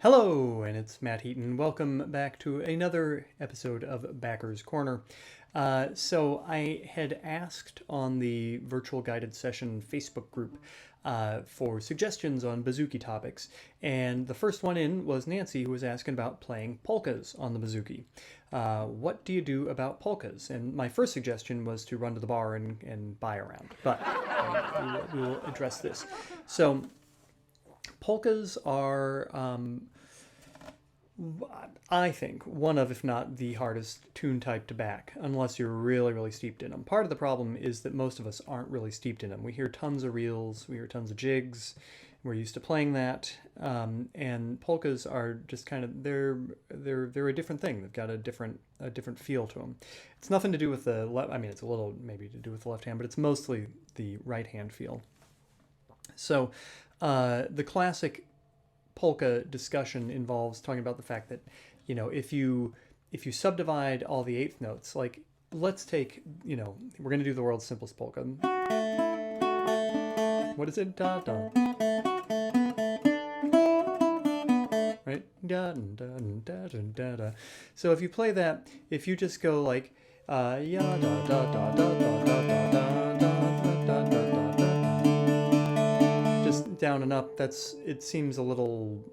Hello, and it's Matt Heaton. Welcome back to another episode of Backer's Corner. So I had asked on the Virtual Guided Session Facebook group for suggestions on Bouzouki topics, and the first one in was Nancy, who was asking about playing polkas on the Bouzouki. What do you do about polkas? And my first suggestion was to run to the bar and buy a round, but we will address this. So polkas are, I think, one of, if not the hardest tune type to back, unless you're really, really steeped in them. Part of the problem is that most of us aren't really steeped in them. We hear tons of reels, we hear tons of jigs, we're used to playing that, and polkas are just kind of, they're a different thing. They've got a different feel to them. It's nothing to do with the left, I mean, it's a little maybe to do with the left hand, but it's mostly the right hand feel. So the classic polka discussion involves talking about the fact that, you know, if you subdivide all the eighth notes, like let's take, you know, we're going to do the world's simplest polka. What is it? Da da. Right? Da da da da da da. So if you play that, if you just go like ya da da da da da da da da da da, down and up, it seems a little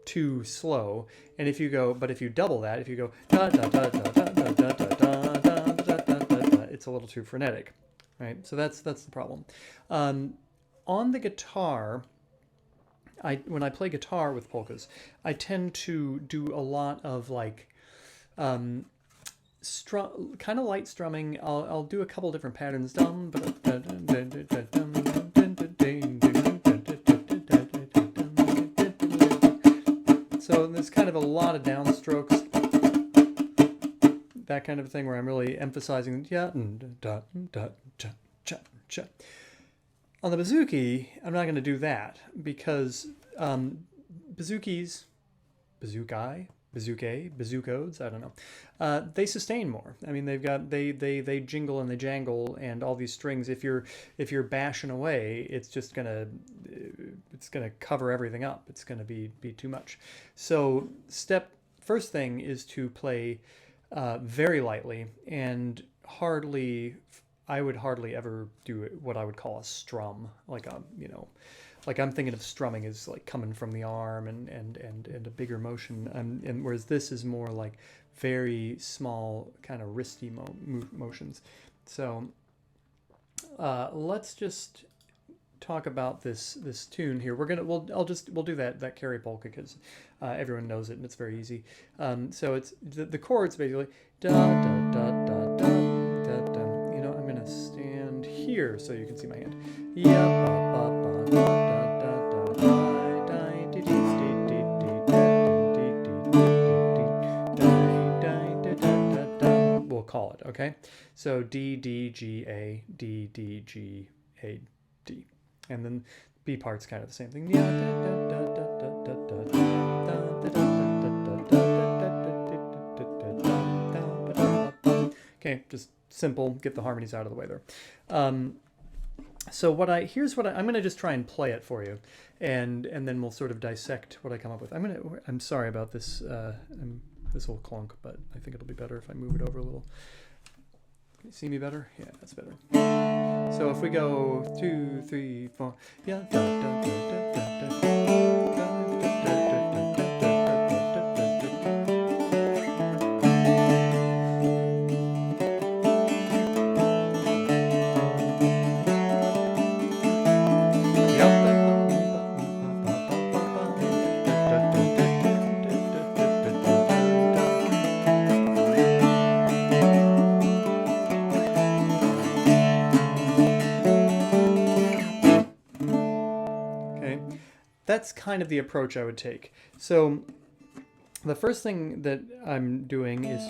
too slow. And if you go, but if you double that, if you go da da da da da da da da da da da da, it's a little too frenetic, right? So that's the problem. On the guitar, when I play guitar with polkas, I tend to do a lot of like kind of light strumming. I'll do a couple different patterns. So there's kind of a lot of downstrokes, that kind of thing, where I'm really emphasizing on the bouzouki. I'm not going to do that because bouzouki, bouzoukas, I don't know. They sustain more. I mean, they jingle and they jangle, and all these strings. If you're bashing away, it's gonna cover everything up. It's gonna be too much. So first thing is to play very lightly, and I would hardly ever do what I would call a strum, like like I'm thinking of strumming as like coming from the arm and a bigger motion, and whereas this is more like very small kind of wristy motions. So let's just talk about this tune here. We'll do that carry polka because everyone knows it and it's very easy. So it's the chords basically da da da da da da da. You know, I'm gonna stand here so you can see my hand. Yeah, ba ba ba da da da da da di di di di di di. We'll call it, okay? So D D G A D D G A D. And then B part's kind of the same thing. Okay, just simple. Get the harmonies out of the way there. So I'm gonna just try and play it for you, and then we'll sort of dissect what I come up with. I'm sorry about this this little clunk, but I think it'll be better if I move it over a little. Can you see me better? Yeah, that's better. So if we go 2, 3, 4, yeah, da, da, da, da, da, da, da, that's kind of the approach I would take. So the first thing that I'm doing is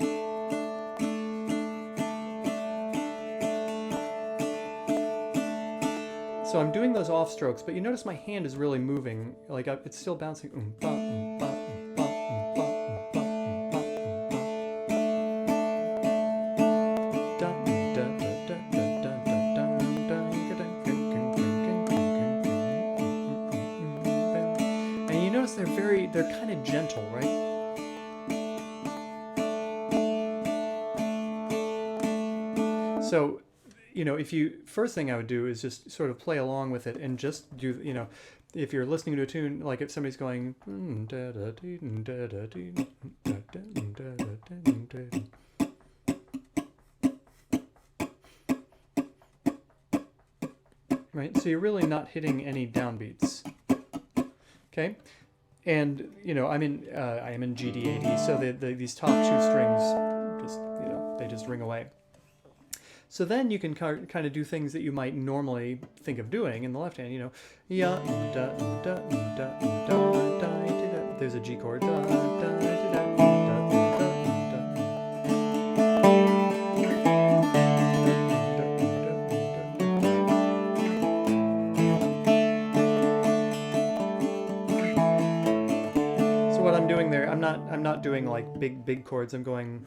so I'm doing those off strokes, but you notice my hand is really moving, like it's still bouncing. they're kind of gentle, right? So, if first thing I would do is just sort of play along with it and just do, if you're listening to a tune, like if somebody's going, right? So you're really not hitting any downbeats, okay? And I am in GD80, so these top two strings just they just ring away. So then you can kind of do things that you might normally think of doing in the left hand. There's a G chord. I'm not doing like big chords. I'm going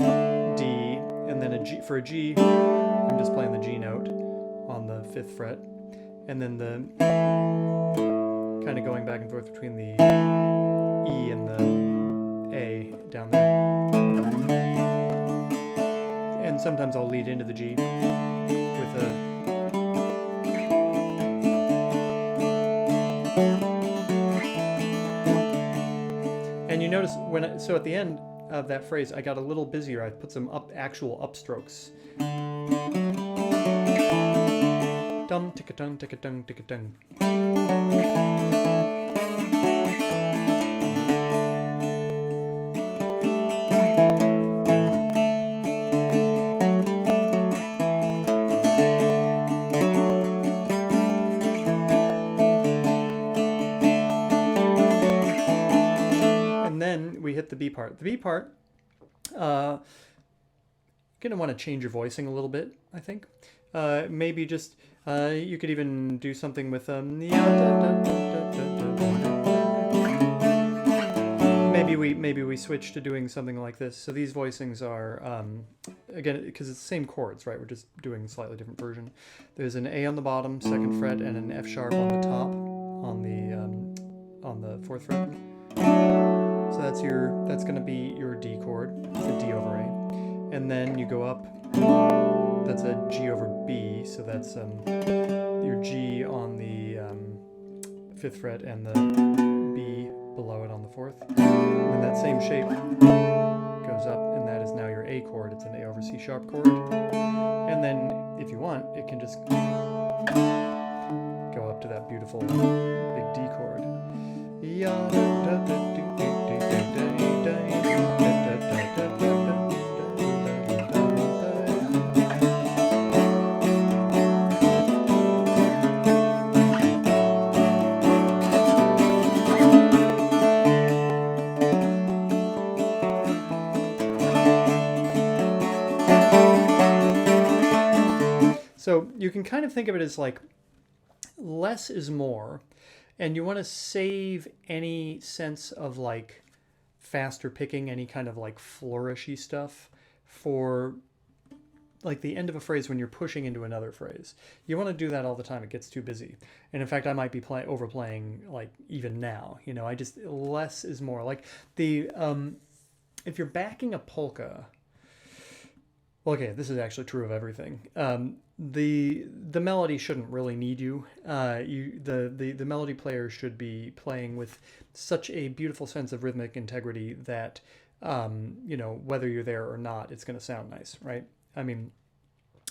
D and then a G. For a G, I'm just playing the G note on the 5th fret, and then the kind of going back and forth between the E and the A down there. And sometimes I'll lead into the G with a And you notice so at the end of that phrase, I got a little busier. I put some actual upstrokes. Dum ticka tung ticka tung ticka tung. We hit the B part. The B part, you're going to want to change your voicing a little bit, I think. Maybe just, you could even do something with, maybe we switch to doing something like this. So these voicings are, again, because it's the same chords, right? We're just doing a slightly different version. There's an A on the bottom, 2nd fret, and an F sharp on the top, on the 4th fret. So that's going to be your D chord. It's a D over A. And then you go up, that's a G over B, so that's your G on the 5th fret and the B below it on the 4th. And that same shape goes up, and that is now your A chord. It's an A over C sharp chord. And then, if you want, it can just go up to that beautiful big D chord. So you can kind of think of it as like less is more, and you want to save any sense of like faster picking, any kind of like flourishy stuff for like the end of a phrase when you're pushing into another phrase. You want to do that all the time. It gets too busy. And in fact, I might be overplaying like even now, I just, less is more. Like the, if you're backing a polka, well, okay, this is actually true of everything. The melody shouldn't really need you. The melody player should be playing with such a beautiful sense of rhythmic integrity that, whether you're there or not, it's going to sound nice, right? I mean,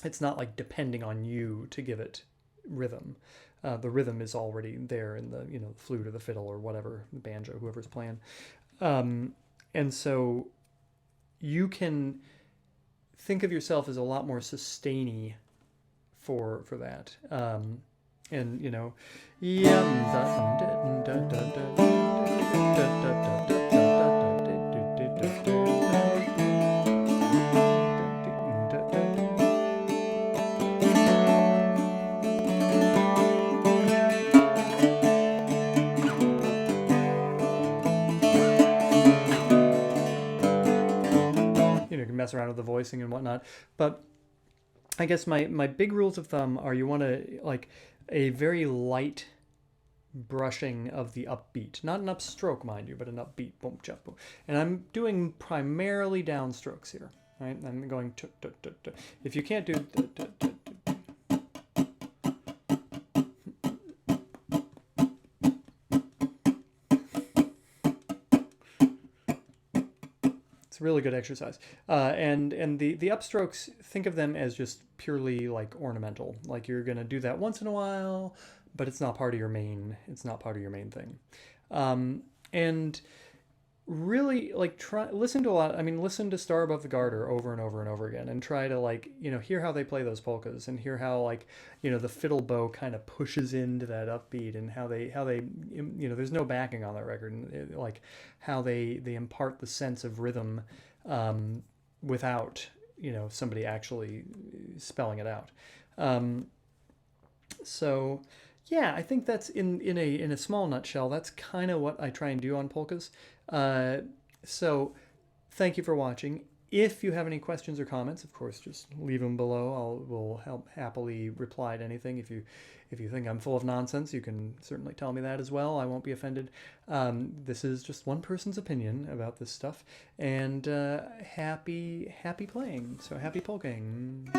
it's not like depending on you to give it rhythm. The rhythm is already there in the, the flute or the fiddle or whatever, the banjo, whoever's playing. And so you can think of yourself as a lot more sustainy for that. And, you can mess around with the voicing and whatnot. But I guess my big rules of thumb are you want to like a very light brushing of the upbeat, not an upstroke, mind you, but an upbeat, boom, chop, boom. And I'm doing primarily downstrokes here, right? I'm going to. If you can't do, it's a really good exercise. And the upstrokes, think of them as just purely like ornamental. Like you're gonna do that once in a while, but it's not part of your main. It's not part of your main thing. And really like listen to a lot. I mean, listen to Star Above the Garter over and over and over again, and try to like hear how they play those polkas, and hear how like the fiddle bow kind of pushes into that upbeat, and how they there's no backing on that record, and like how they impart the sense of rhythm without somebody actually spelling it out. So yeah, I think that's in a small nutshell. That's kind of what I try and do on polkas. So thank you for watching. If you have any questions or comments, of course, just leave them below. Will help happily reply to anything. If you think I'm full of nonsense, you can certainly tell me that as well. I won't be offended. This is just one person's opinion about this stuff, and happy playing. So happy polking.